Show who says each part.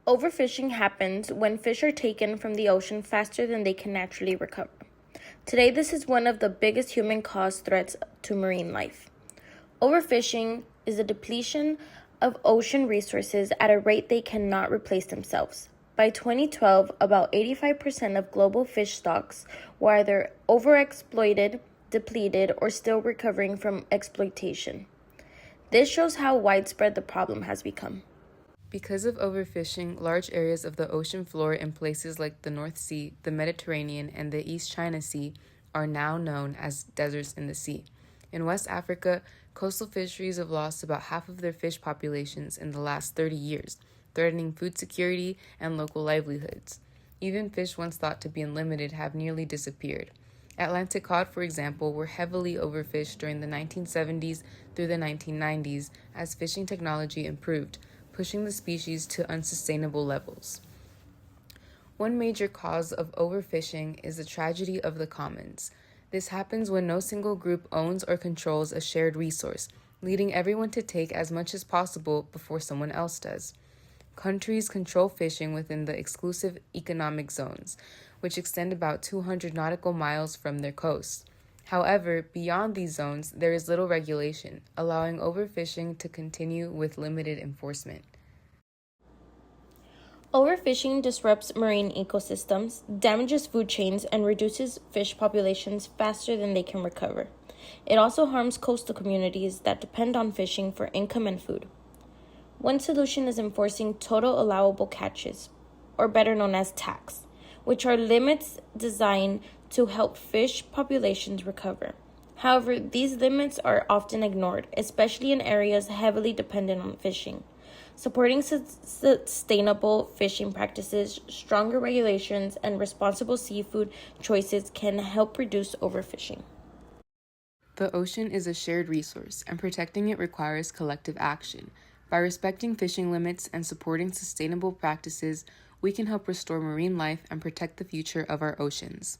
Speaker 1: Overfishing happens when fish are taken from the ocean faster than they can naturally recover. Today, this is one of the biggest human-caused threats to marine life. Overfishing is the depletion of ocean resources at a rate they cannot replace themselves. By 2012, about 85% of global fish stocks were either overexploited, depleted, or still recovering from exploitation. This shows how widespread the problem has become.
Speaker 2: Because of overfishing, large areas of the ocean floor in places like the North Sea, the Mediterranean, and the East China Sea are now known as deserts in the sea. In West Africa, coastal fisheries have lost about half of their fish populations in the last 30 years, threatening food security and local livelihoods. Even fish once thought to be unlimited have nearly disappeared. Atlantic cod, for example, were heavily overfished during the 1970s through the 1990s as fishing technology improved, pushing the species to unsustainable levels. One major cause of overfishing is the tragedy of the commons. This happens when no single group owns or controls a shared resource, leading everyone to take as much as possible before someone else does. Countries control fishing within the exclusive economic zones, which extend about 200 nautical miles from their coasts. However, beyond these zones, there is little regulation, allowing overfishing to continue with limited enforcement.
Speaker 1: Overfishing disrupts marine ecosystems, damages food chains, and reduces fish populations faster than they can recover. It also harms coastal communities that depend on fishing for income and food. One solution is enforcing total allowable catches, or better known as TACs, which are limits designed to help fish populations recover. However, these limits are often ignored, especially in areas heavily dependent on fishing. Supporting sustainable fishing practices, stronger regulations, and responsible seafood choices can help reduce overfishing.
Speaker 2: The ocean is a shared resource, and protecting it requires collective action. By respecting fishing limits and supporting sustainable practices, we can help restore marine life and protect the future of our oceans.